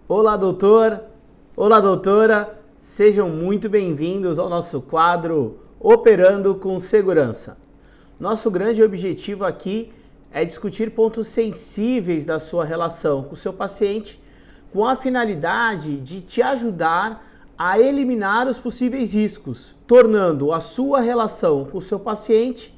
Olá, doutor! Olá, doutora! Sejam muito bem-vindos ao nosso quadro Operando com Segurança. Nosso grande objetivo aqui é discutir pontos sensíveis da sua relação com o seu paciente, com a finalidade de te ajudar a eliminar os possíveis riscos, tornando a sua relação com o seu paciente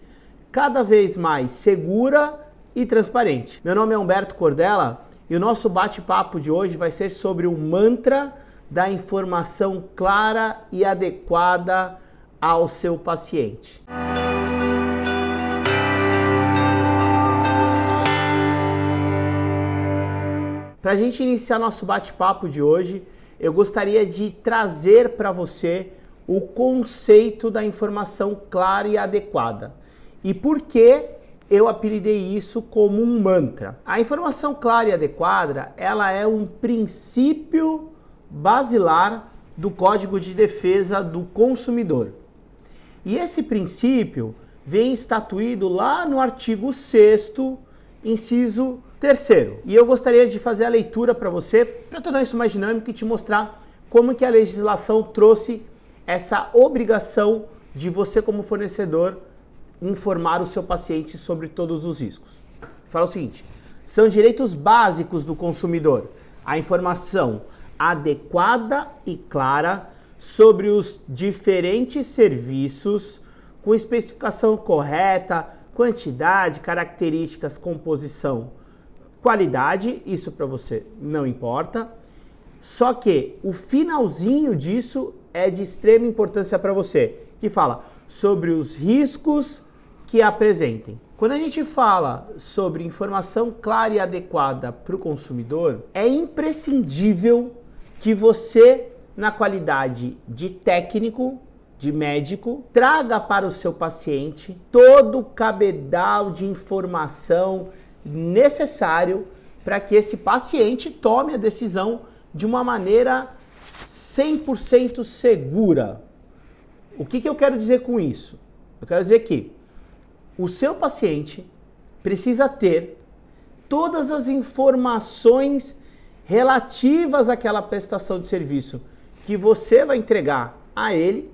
cada vez mais segura e transparente. Meu nome é Humberto Cordella e o nosso bate-papo de hoje vai ser sobre o mantra da informação clara e adequada ao seu paciente. Para a gente iniciar nosso bate-papo de hoje, eu gostaria de trazer para você o conceito da informação clara e adequada. E por que eu apelidei isso como um mantra? A informação clara e adequada, ela é um princípio basilar do Código de Defesa do Consumidor. E esse princípio vem estatuído lá no artigo 6º, inciso 3º. E eu gostaria de fazer a leitura para você, para tornar isso mais dinâmico e te mostrar como que a legislação trouxe essa obrigação de você, como fornecedor, informar o seu paciente sobre todos os riscos. Fala o seguinte: são direitos básicos do consumidor a informação adequada e clara sobre os diferentes serviços, com especificação correta, quantidade, características, composição, qualidade, isso para você não importa. Só que o finalzinho disso é de extrema importância para você, que fala sobre os riscos que apresentem. Quando a gente fala sobre informação clara e adequada para o consumidor, é imprescindível que você, na qualidade de técnico, de médico, traga para o seu paciente todo o cabedal de informação necessário para que esse paciente tome a decisão de uma maneira 100% segura. O que eu quero dizer com isso? Eu quero dizer que o seu paciente precisa ter todas as informações relativas àquela prestação de serviço que você vai entregar a ele,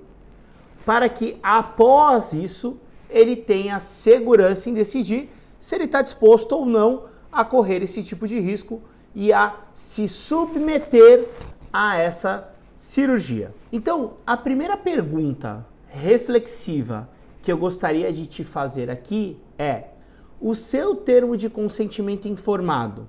para que após isso ele tenha segurança em decidir se ele está disposto ou não a correr esse tipo de risco e a se submeter a essa cirurgia. Então, a primeira pergunta reflexiva que eu gostaria de te fazer aqui é: o seu termo de consentimento informado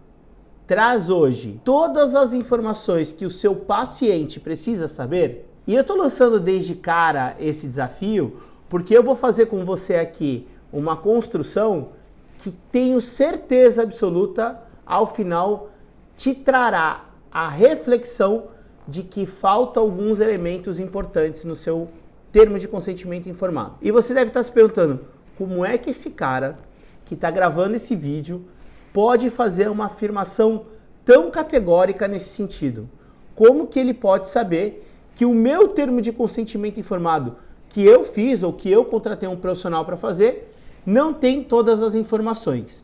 traz hoje todas as informações que o seu paciente precisa saber? E eu estou lançando desde cara esse desafio porque eu vou fazer com você aqui uma construção que tenho certeza absoluta ao final te trará a reflexão de que faltam alguns elementos importantes no seu termo de consentimento informado. E você deve estar se perguntando: como é que esse cara que está gravando esse vídeo pode fazer uma afirmação tão categórica nesse sentido? Como que ele pode saber que o meu termo de consentimento informado que eu fiz ou que eu contratei um profissional para fazer não tem todas as informações?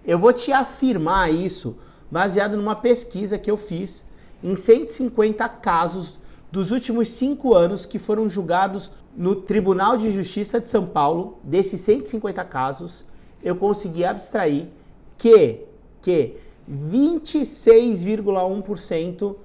Eu vou te afirmar isso baseado numa pesquisa que eu fiz em 150 casos dos últimos 5 anos que foram julgados no Tribunal de Justiça de São Paulo. Desses 150 casos, eu consegui abstrair que 26,1%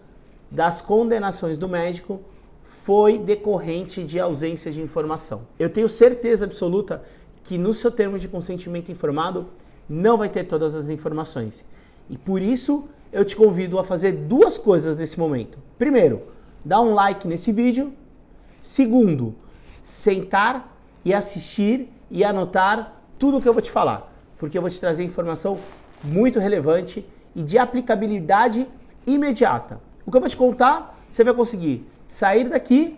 das condenações do médico foi decorrente de ausência de informação. Eu tenho certeza absoluta que no seu termo de consentimento informado não vai ter todas as informações. E por isso eu te convido a fazer duas coisas nesse momento. Primeiro, dá um like nesse vídeo. Segundo, sentar e assistir e anotar tudo o que eu vou te falar, porque eu vou te trazer informação muito relevante e de aplicabilidade imediata. O que eu vou te contar, você vai conseguir sair daqui,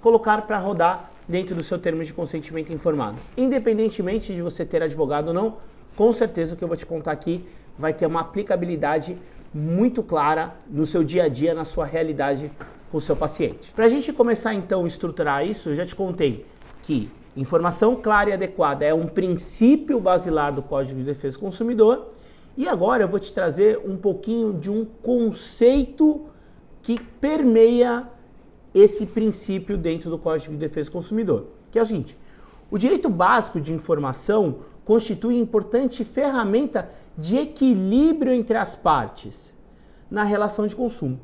colocar para rodar dentro do seu termo de consentimento informado. Independentemente de você ter advogado ou não, com certeza o que eu vou te contar aqui vai ter uma aplicabilidade muito clara no seu dia a dia, na sua realidade com o seu paciente. Para a gente começar então a estruturar isso, eu já te contei que informação clara e adequada é um princípio basilar do Código de Defesa do Consumidor E agora eu vou te trazer um pouquinho de um conceito que permeia esse princípio dentro do Código de Defesa do Consumidor, que é o seguinte: o direito básico de informação constitui importante ferramenta de equilíbrio entre as partes na relação de consumo,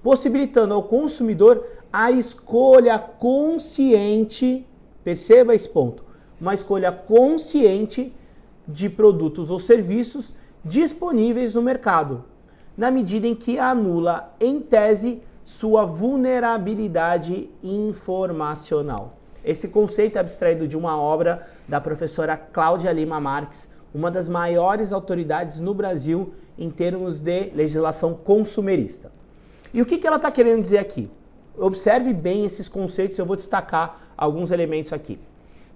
possibilitando ao consumidor a escolha consciente, perceba esse ponto, uma escolha consciente de produtos ou serviços disponíveis no mercado, na medida em que anula, em tese, sua vulnerabilidade informacional. Esse conceito é abstraído de uma obra da professora Cláudia Lima Marques, uma das maiores autoridades no Brasil em termos de legislação consumerista. E o que ela está querendo dizer aqui? Observe bem esses conceitos, eu vou destacar alguns elementos aqui.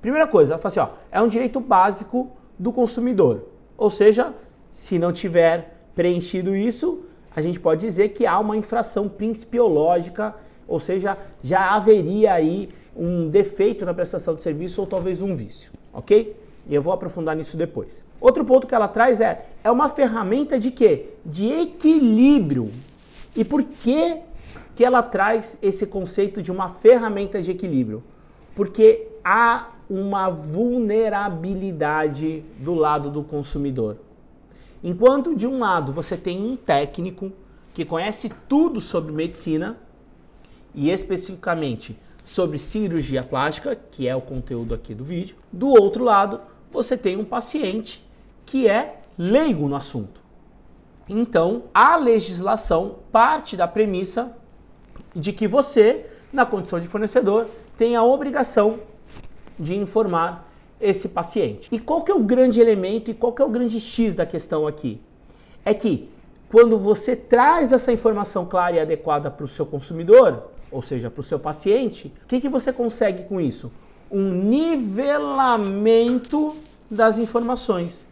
Primeira coisa, ela fala assim, é um direito básico do consumidor, ou seja, se não tiver preenchido isso, a gente pode dizer que há uma infração principiológica, ou seja, já haveria aí um defeito na prestação de serviço ou talvez um vício, ok? E eu vou aprofundar nisso depois. Outro ponto que ela traz é uma ferramenta de quê? De equilíbrio. E por que ela traz esse conceito de uma ferramenta de equilíbrio? Porque há uma vulnerabilidade do lado do consumidor. Enquanto de um lado você tem um técnico que conhece tudo sobre medicina e especificamente sobre cirurgia plástica, que é o conteúdo aqui do vídeo, do outro lado você tem um paciente que é leigo no assunto. Então, a legislação parte da premissa de que você, na condição de fornecedor, tem a obrigação de informar esse paciente. E qual que é o grande elemento e qual que é o grande X da questão aqui? É que quando você traz essa informação clara e adequada para o seu consumidor, ou seja, para o seu paciente, o que você consegue com isso? Um nivelamento das informações.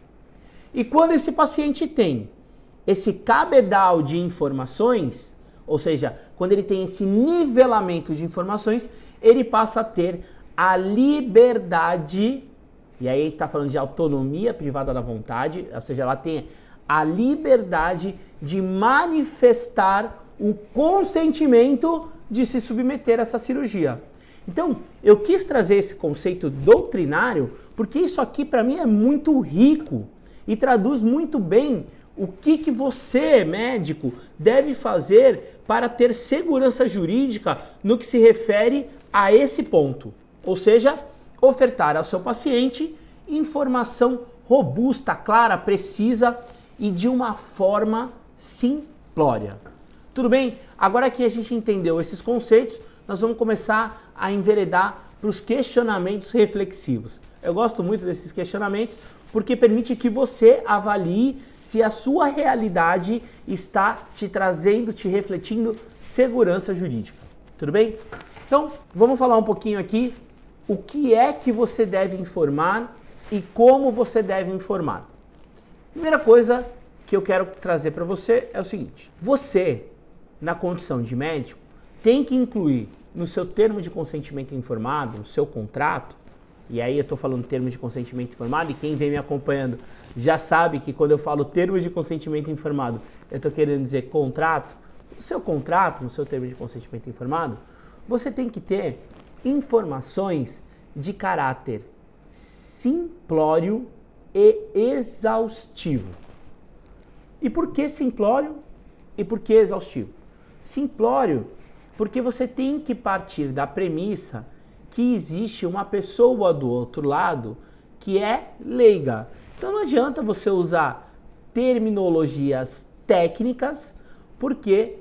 E quando esse paciente tem esse cabedal de informações, ou seja, quando ele tem esse nivelamento de informações, ele passa a ter a liberdade, e aí a gente está falando de autonomia privada da vontade, ou seja, ela tem a liberdade de manifestar o consentimento de se submeter a essa cirurgia. Então, eu quis trazer esse conceito doutrinário porque isso aqui para mim é muito rico e traduz muito bem o que você, médico, deve fazer para ter segurança jurídica no que se refere a esse ponto. Ou seja, ofertar ao seu paciente informação robusta, clara, precisa e de uma forma simplória. Tudo bem? Agora que a gente entendeu esses conceitos, nós vamos começar a enveredar para os questionamentos reflexivos. Eu gosto muito desses questionamentos porque permite que você avalie se a sua realidade está te trazendo, te refletindo segurança jurídica. Tudo bem? Então, vamos falar um pouquinho aqui o que é que você deve informar e como você deve informar. Primeira coisa que eu quero trazer para você é o seguinte: você, na condição de médico, tem que incluir no seu termo de consentimento informado, no seu contrato, e aí eu estou falando termo de consentimento informado, e quem vem me acompanhando já sabe que quando eu falo termo de consentimento informado, eu estou querendo dizer contrato. No seu contrato, no seu termo de consentimento informado, você tem que ter informações de caráter simplório e exaustivo. E por que simplório e por que exaustivo? Simplório porque você tem que partir da premissa que existe uma pessoa do outro lado que é leiga. Então não adianta você usar terminologias técnicas porque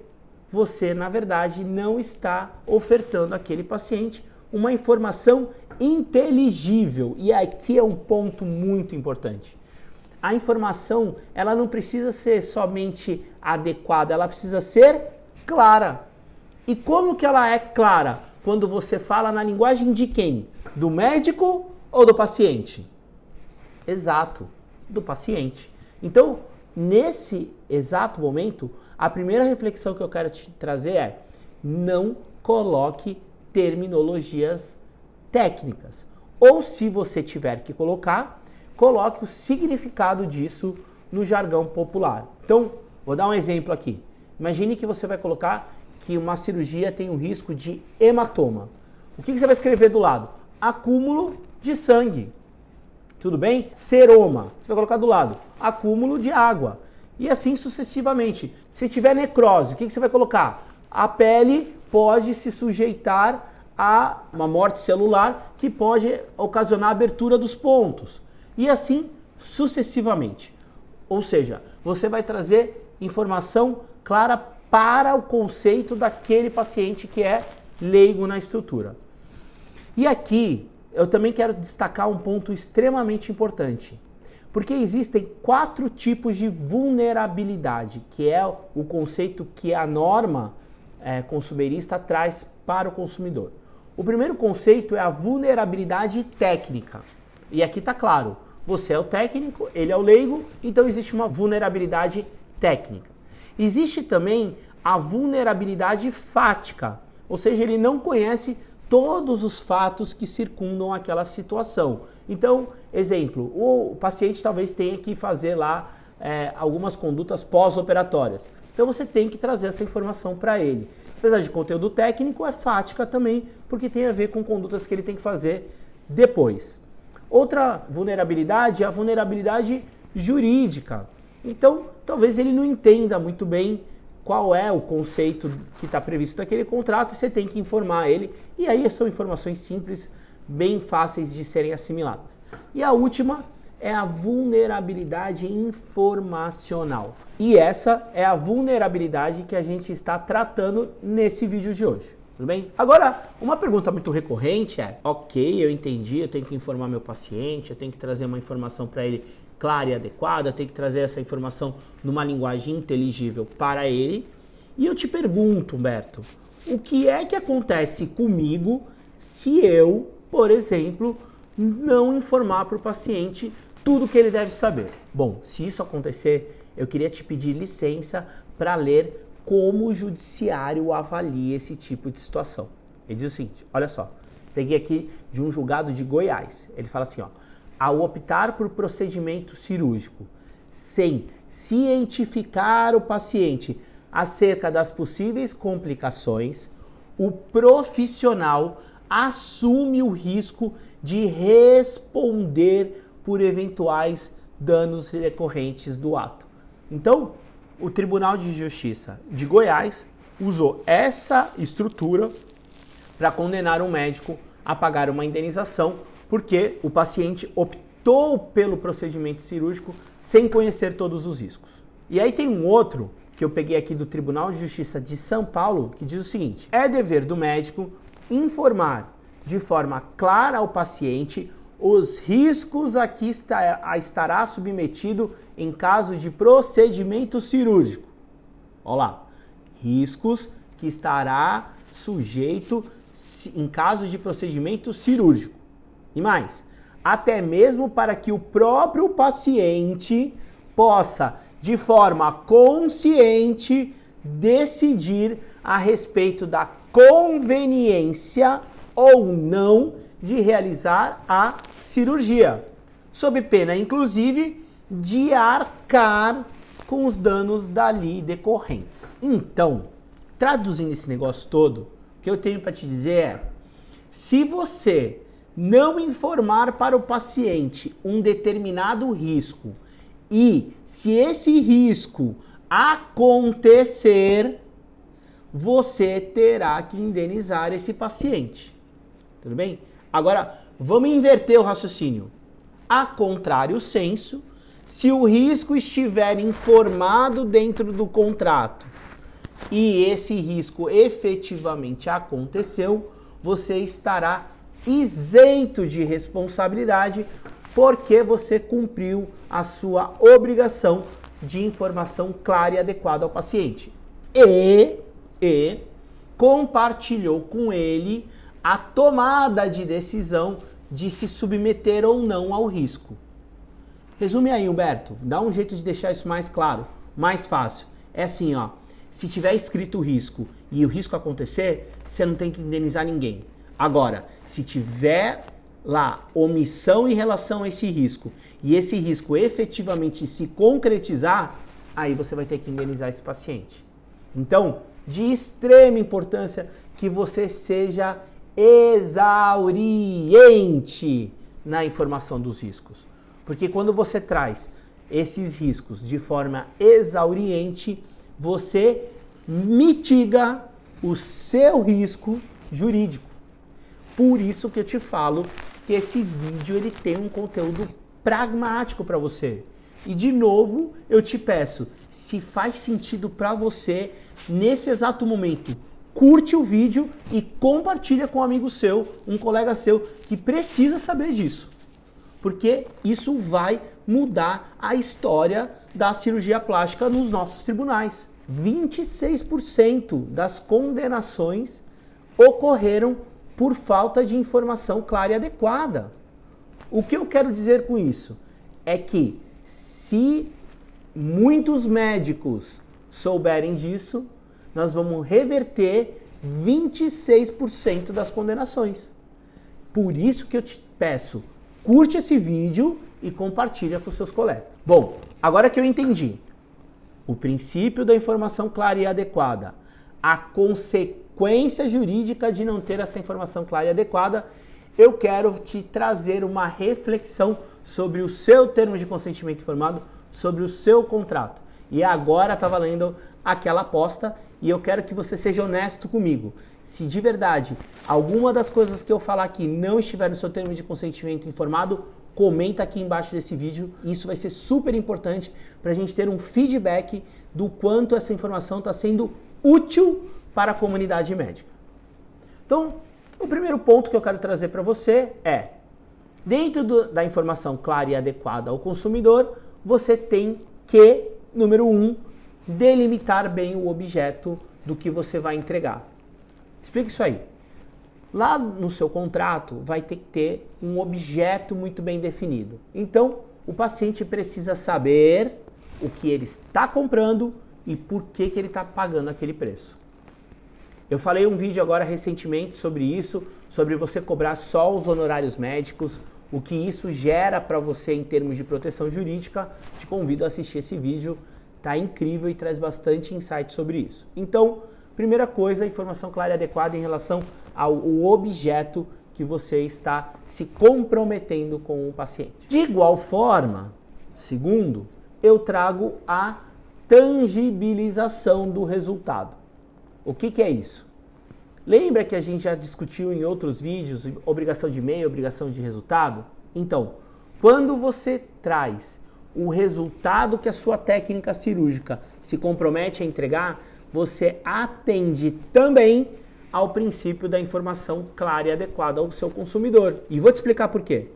você, na verdade, não está ofertando àquele paciente uma informação inteligível. E aqui é um ponto muito importante. A informação, ela não precisa ser somente adequada, ela precisa ser clara. E como que ela é clara? Quando você fala na linguagem de quem? Do médico ou do paciente? Exato, do paciente. Então, nesse exato momento, a primeira reflexão que eu quero te trazer é: não coloque terminologias técnicas. Ou se você tiver que colocar, coloque o significado disso no jargão popular. Então, vou dar um exemplo aqui. Imagine que você vai colocar que uma cirurgia tem um risco de hematoma. O que você vai escrever do lado? Acúmulo de sangue. Tudo bem? Seroma. Você vai colocar do lado. Acúmulo de água. E assim sucessivamente. Se tiver necrose, o que você vai colocar? A pele pode se sujeitar a uma morte celular que pode ocasionar a abertura dos pontos. E assim sucessivamente. Ou seja, você vai trazer informação clara para o conceito daquele paciente que é leigo na estrutura. E aqui eu também quero destacar um ponto extremamente importante, porque existem 4 tipos de vulnerabilidade, que é o conceito que a norma consumerista traz para o consumidor. O primeiro conceito é a vulnerabilidade técnica. E aqui está claro, você é o técnico, ele é o leigo, então existe uma vulnerabilidade técnica. Existe também a vulnerabilidade fática, ou seja, ele não conhece todos os fatos que circundam aquela situação. Então, exemplo, o paciente talvez tenha que fazer lá algumas condutas pós-operatórias. Então você tem que trazer essa informação para ele. Apesar de conteúdo técnico, é fática também, porque tem a ver com condutas que ele tem que fazer depois. Outra vulnerabilidade é a vulnerabilidade jurídica. Então, talvez ele não entenda muito bem qual é o conceito que está previsto naquele contrato e você tem que informar ele. E aí são informações simples, bem fáceis de serem assimiladas. E a última é a vulnerabilidade informacional. E essa é a vulnerabilidade que a gente está tratando nesse vídeo de hoje. Tudo bem? Agora, uma pergunta muito recorrente é: ok, eu entendi, eu tenho que informar meu paciente, eu tenho que trazer uma informação para ele clara e adequada, eu tenho que trazer essa informação numa linguagem inteligível para ele. E eu te pergunto, Humberto, o que é que acontece comigo se eu, por exemplo, não informar para o paciente tudo que ele deve saber? Bom, se isso acontecer, eu queria te pedir licença para ler como o judiciário avalia esse tipo de situação. Ele diz o seguinte, olha só, peguei aqui de um julgado de Goiás. Ele fala assim, ó: ao optar por procedimento cirúrgico sem cientificar o paciente acerca das possíveis complicações, o profissional assume o risco de responder por eventuais danos recorrentes do ato. Então, o Tribunal de Justiça de Goiás usou essa estrutura para condenar um médico a pagar uma indenização porque o paciente optou pelo procedimento cirúrgico sem conhecer todos os riscos. E aí tem um outro que eu peguei aqui do Tribunal de Justiça de São Paulo que diz o seguinte: é dever do médico informar de forma clara ao paciente os riscos a que estará submetido em caso de procedimento cirúrgico. Olha lá, riscos que estará sujeito em caso de procedimento cirúrgico. E mais, até mesmo para que o próprio paciente possa, de forma consciente, decidir a respeito da conveniência ou não de realizar a cirurgia, sob pena, inclusive, de arcar com os danos dali decorrentes. Então, traduzindo esse negócio todo, o que eu tenho para te dizer é: se você não informar para o paciente um determinado risco e se esse risco acontecer, você terá que indenizar esse paciente. Tudo bem? Agora, vamos inverter o raciocínio. A contrário senso, se o risco estiver informado dentro do contrato e esse risco efetivamente aconteceu, você estará isento de responsabilidade porque você cumpriu a sua obrigação de informação clara e adequada ao paciente. E compartilhou com ele a tomada de decisão de se submeter ou não ao risco. Resume aí, Humberto, dá um jeito de deixar isso mais claro, mais fácil. É assim, ó, se tiver escrito o risco e o risco acontecer, você não tem que indenizar ninguém. Agora, se tiver lá omissão em relação a esse risco e esse risco efetivamente se concretizar, aí você vai ter que indenizar esse paciente. Então, de extrema importância que você seja exauriente na informação dos riscos. Porque quando você traz esses riscos de forma exauriente, você mitiga o seu risco jurídico. Por isso que eu te falo que esse vídeo ele tem um conteúdo pragmático para você. E de novo, eu te peço, se faz sentido para você, nesse exato momento, curte o vídeo e compartilha com um amigo seu, um colega seu que precisa saber disso. Porque isso vai mudar a história da cirurgia plástica nos nossos tribunais. 26% das condenações ocorreram por falta de informação clara e adequada. O que eu quero dizer com isso? É que se muitos médicos souberem disso, nós vamos reverter 26% das condenações. Por isso que eu te peço, curte esse vídeo e compartilha com seus colegas. Bom, agora que eu entendi o princípio da informação clara e adequada, a consequência jurídica de não ter essa informação clara e adequada, eu quero te trazer uma reflexão sobre o seu termo de consentimento informado, sobre o seu contrato. E agora está valendo aquela aposta e eu quero que você seja honesto comigo. Se de verdade alguma das coisas que eu falar aqui não estiver no seu termo de consentimento informado, comenta aqui embaixo desse vídeo. Isso vai ser super importante para a gente ter um feedback do quanto essa informação está sendo útil para a comunidade médica. Então, o primeiro ponto que eu quero trazer para você é, dentro da informação clara e adequada ao consumidor, você tem que, número 1, delimitar bem o objeto do que você vai entregar. Explica isso aí. Lá no seu contrato vai ter que ter um objeto muito bem definido. Então, o paciente precisa saber o que ele está comprando e por que ele está pagando aquele preço. Eu falei um vídeo agora recentemente sobre isso, sobre você cobrar só os honorários médicos, o que isso gera para você em termos de proteção jurídica. Te convido a assistir esse vídeo, tá incrível e traz bastante insight sobre isso. Então, primeira coisa, informação clara e adequada em relação ao objeto que você está se comprometendo com o paciente. De igual forma, segundo, eu trago a tangibilização do resultado. O que é isso? Lembra que a gente já discutiu em outros vídeos obrigação de meio, obrigação de resultado? Então, quando você traz o resultado que a sua técnica cirúrgica se compromete a entregar, você atende também ao princípio da informação clara e adequada ao seu consumidor. E vou te explicar por quê.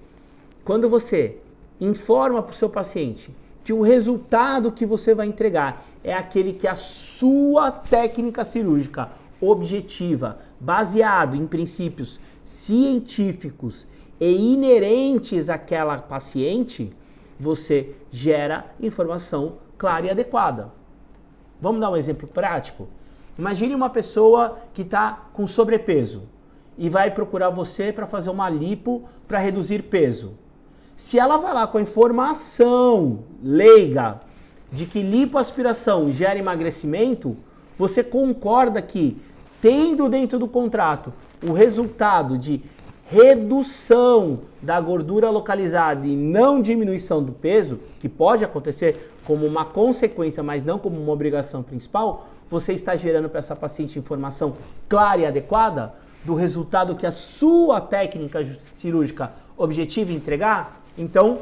Quando você informa para o seu paciente que o resultado que você vai entregar é aquele que a sua técnica cirúrgica objetiva, baseado em princípios científicos e inerentes àquela paciente, você gera informação clara e adequada. Vamos dar um exemplo prático? Imagine uma pessoa que está com sobrepeso e vai procurar você para fazer uma lipo para reduzir peso. Se ela vai lá com a informação leiga de que lipoaspiração gera emagrecimento, você concorda que, tendo dentro do contrato o resultado de redução da gordura localizada e não diminuição do peso, que pode acontecer como uma consequência, mas não como uma obrigação principal, você está gerando para essa paciente informação clara e adequada do resultado que a sua técnica cirúrgica objetiva entregar? Então,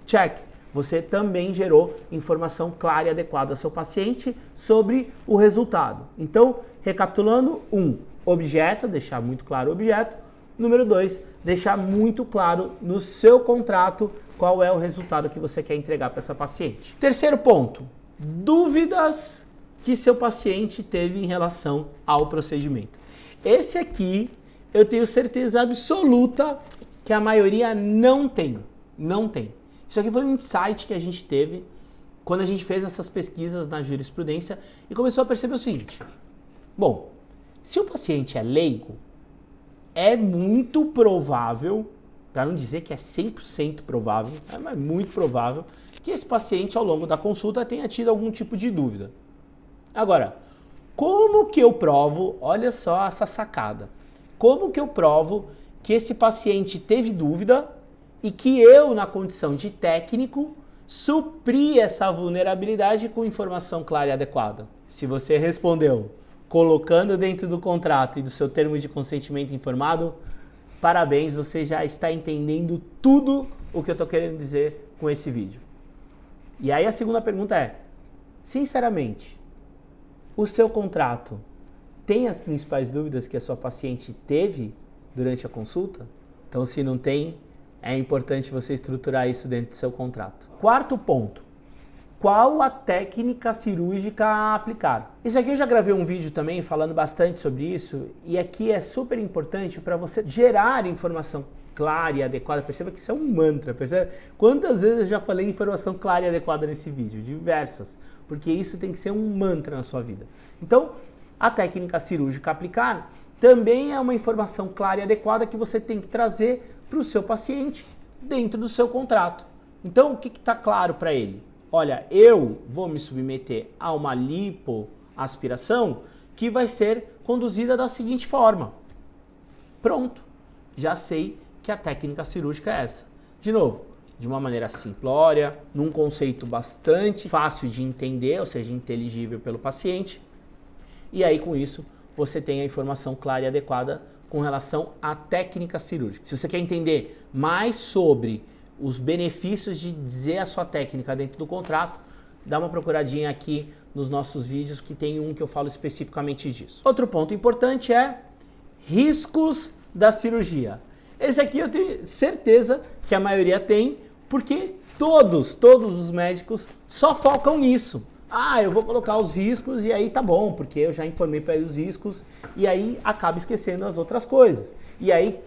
check. Você também gerou informação clara e adequada ao seu paciente sobre o resultado. Então, recapitulando, 1, objeto, deixar muito claro o objeto. Número 2, deixar muito claro no seu contrato qual é o resultado que você quer entregar para essa paciente. Terceiro ponto, dúvidas que seu paciente teve em relação ao procedimento. Esse aqui, eu tenho certeza absoluta que a maioria não tem. Não tem. Isso aqui foi um insight que a gente teve quando a gente fez essas pesquisas na jurisprudência e começou a perceber o seguinte. Bom, se o paciente é leigo, é muito provável para não dizer que é 100% provável, mas muito provável, que esse paciente ao longo da consulta tenha tido algum tipo de dúvida. Agora, como que eu provo, olha só essa sacada, como que eu provo que esse paciente teve dúvida e que eu, na condição de técnico, supri essa vulnerabilidade com informação clara e adequada? Se você respondeu colocando dentro do contrato e do seu termo de consentimento informado, parabéns, você já está entendendo tudo o que eu estou querendo dizer com esse vídeo. E aí a segunda pergunta é, sinceramente, o seu contrato tem as principais dúvidas que a sua paciente teve durante a consulta? Então, se não tem, é importante você estruturar isso dentro do seu contrato. Quarto ponto. Qual a técnica cirúrgica a aplicar? Isso aqui eu já gravei um vídeo também falando bastante sobre isso, e aqui é super importante para você gerar informação clara e adequada. Perceba que isso é um mantra, percebe? Quantas vezes eu já falei informação clara e adequada nesse vídeo? Diversas, porque isso tem que ser um mantra na sua vida. Então, a técnica cirúrgica a aplicar também é uma informação clara e adequada que você tem que trazer para o seu paciente dentro do seu contrato. Então, o que está claro para ele? Olha, eu vou me submeter a uma lipoaspiração que vai ser conduzida da seguinte forma. Pronto, já sei que a técnica cirúrgica é essa. De novo, de uma maneira simplória, num conceito bastante fácil de entender, ou seja, inteligível pelo paciente. E aí, com isso, você tem a informação clara e adequada com relação à técnica cirúrgica. Se você quer entender mais sobre os benefícios de dizer a sua técnica dentro do contrato, dá uma procuradinha aqui nos nossos vídeos, que tem um que eu falo especificamente disso. Outro ponto importante é riscos da cirurgia. Esse aqui eu tenho certeza que a maioria tem, porque todos os médicos só focam nisso. Ah, eu vou colocar os riscos e aí tá bom, porque eu já informei para ele os riscos, e aí acaba esquecendo as outras coisas. E aí,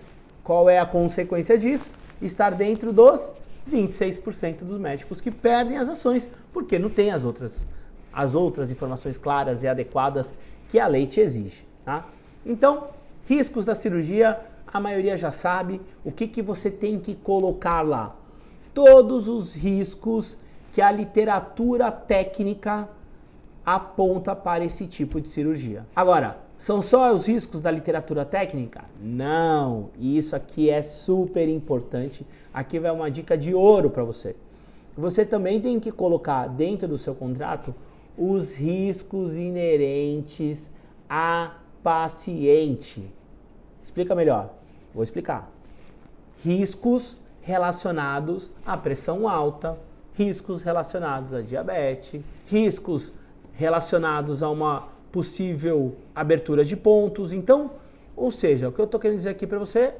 qual é a consequência disso? Estar dentro dos 26% dos médicos que perdem as ações, porque não tem as outras informações claras e adequadas que a lei te exige. Tá? Então, riscos da cirurgia, a maioria já sabe o que você tem que colocar lá. Todos os riscos que a literatura técnica aponta para esse tipo de cirurgia. Agora, são só os riscos da literatura técnica? Não, isso aqui é super importante. Aqui vai uma dica de ouro para você. Você também tem que colocar dentro do seu contrato os riscos inerentes a paciente. Explica melhor. Vou explicar. Riscos relacionados à pressão alta, riscos relacionados à diabetes, riscos relacionados a uma possível abertura de pontos. Então, ou seja, o que eu estou querendo dizer aqui para você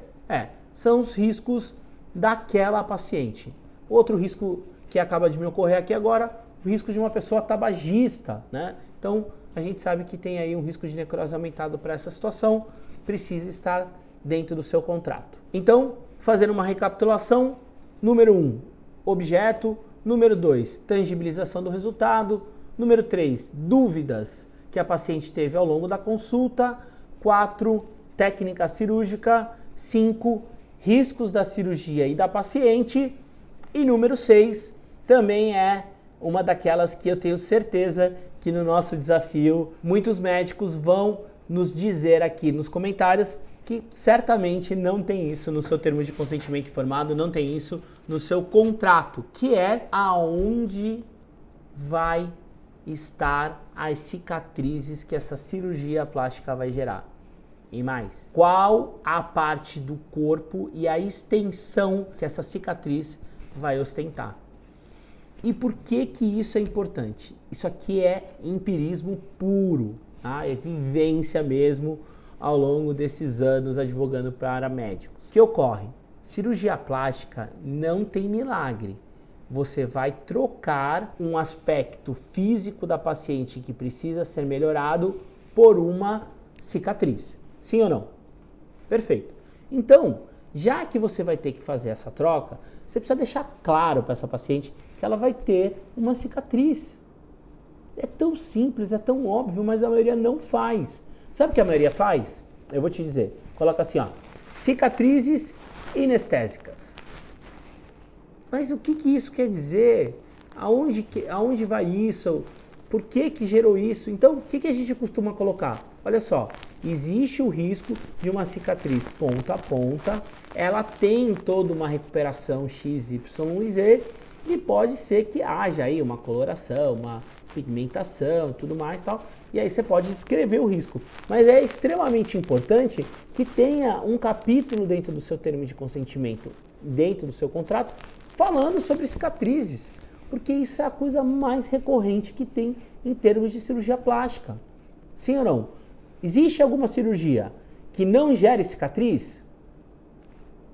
são os riscos daquela paciente. Outro risco que acaba de me ocorrer aqui agora, o risco de uma pessoa tabagista, né? Então, a gente sabe que tem aí um risco de necrose aumentado para essa situação, precisa estar dentro do seu contrato. Então, fazendo uma recapitulação, número 1, objeto, número 2, tangibilização do resultado, número 3, dúvidas que a paciente teve ao longo da consulta, 4, técnica cirúrgica, 5, riscos da cirurgia e da paciente, e número 6, também é uma daquelas que eu tenho certeza que no nosso desafio muitos médicos vão nos dizer aqui nos comentários que certamente não tem isso no seu termo de consentimento informado, não tem isso no seu contrato, que é aonde vai estar as cicatrizes que essa cirurgia plástica vai gerar. E mais, qual a parte do corpo e a extensão que essa cicatriz vai ostentar. E por que que isso é importante? Isso aqui é empirismo puro, tá? É vivência mesmo ao longo desses anos advogando para médicos. O que ocorre? Cirurgia plástica não tem milagre. Você vai trocar um aspecto físico da paciente que precisa ser melhorado por uma cicatriz. Sim ou não? Perfeito. Então, já que você vai ter que fazer essa troca, você precisa deixar claro para essa paciente que ela vai ter uma cicatriz. É tão simples, é tão óbvio, mas a maioria não faz. Sabe o que a maioria faz? Eu vou te dizer. Coloca assim, ó, cicatrizes inestésicas. Mas o que isso quer dizer? Aonde vai isso? Por que gerou isso? Então, o que a gente costuma colocar? Olha só, existe o risco de uma cicatriz ponta a ponta, ela tem toda uma recuperação X, Y e Z, e pode ser que haja aí uma coloração, uma pigmentação e tudo mais e tal, e aí você pode descrever o risco. Mas é extremamente importante que tenha um capítulo dentro do seu termo de consentimento, dentro do seu contrato, falando sobre cicatrizes, porque isso é a coisa mais recorrente que tem em termos de cirurgia plástica. Sim ou não? Existe alguma cirurgia que não gere cicatriz?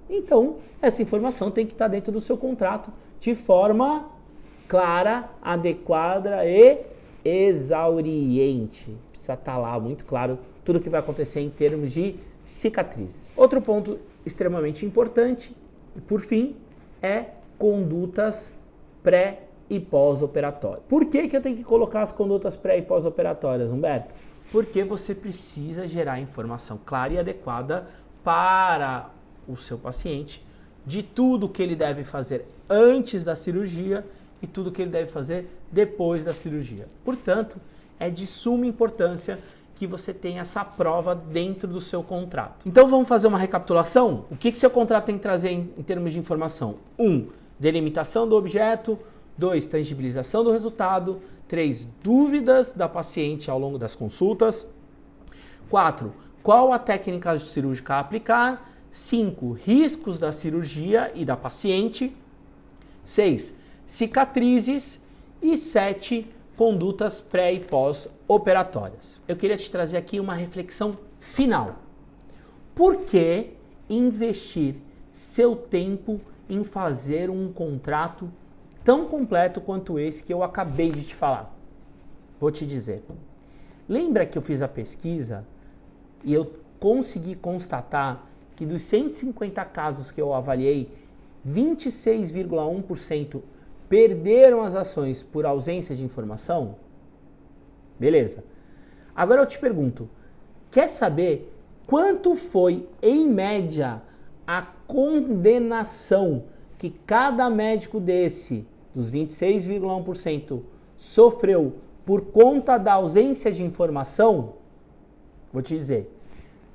Então, essa informação tem que estar dentro do seu contrato de forma clara, adequada e exauriente. Precisa estar lá muito claro tudo o que vai acontecer em termos de cicatrizes. Outro ponto extremamente importante, e por fim, é condutas pré e pós-operatórias. Por que eu tenho que colocar as condutas pré e pós-operatórias, Humberto? Porque você precisa gerar informação clara e adequada para o seu paciente de tudo que ele deve fazer antes da cirurgia e tudo que ele deve fazer depois da cirurgia. Portanto, é de suma importância que você tenha essa prova dentro do seu contrato. Então vamos fazer uma recapitulação? O que seu contrato tem que trazer em termos de informação? 1. Delimitação do objeto. 2. Tangibilização do resultado. 3. Dúvidas da paciente ao longo das consultas. 4. Qual a técnica cirúrgica a aplicar. 5. Riscos da cirurgia e da paciente. 6. Cicatrizes. E 7. Condutas pré e pós-operatórias. Eu queria te trazer aqui uma reflexão final. Por que investir seu tempo em fazer um contrato tão completo quanto esse que eu acabei de te falar? Vou te dizer. Lembra que eu fiz a pesquisa e eu consegui constatar que dos 150 casos que eu avaliei, 26,1% perderam as ações por ausência de informação? Beleza. Agora eu te pergunto, quer saber quanto foi, em média, a condenação que cada médico desse, dos 26,1%, sofreu por conta da ausência de informação? Vou te dizer,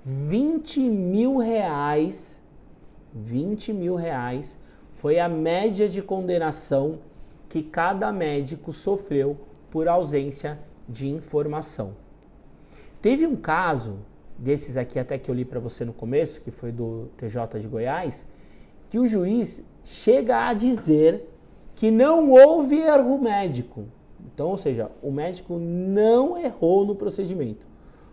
20 mil reais foi a média de condenação que cada médico sofreu por ausência de informação. Teve um caso, desses aqui até que eu li para você no começo, que foi do TJ de Goiás, que o juiz chega a dizer que não houve erro médico. Então, ou seja, o médico não errou no procedimento.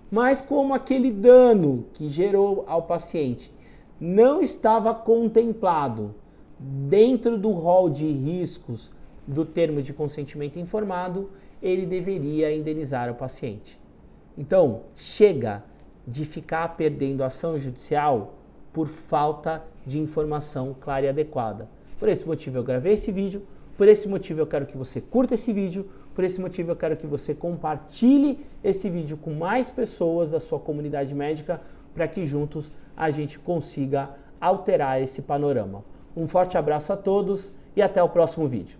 Mas como aquele dano que gerou ao paciente não estava contemplado dentro do rol de riscos do termo de consentimento informado, ele deveria indenizar o paciente. Então, chega de ficar perdendo ação judicial por falta de informação clara e adequada. Por esse motivo eu gravei esse vídeo, por esse motivo eu quero que você curta esse vídeo, por esse motivo eu quero que você compartilhe esse vídeo com mais pessoas da sua comunidade médica para que juntos a gente consiga alterar esse panorama. Um forte abraço a todos e até o próximo vídeo.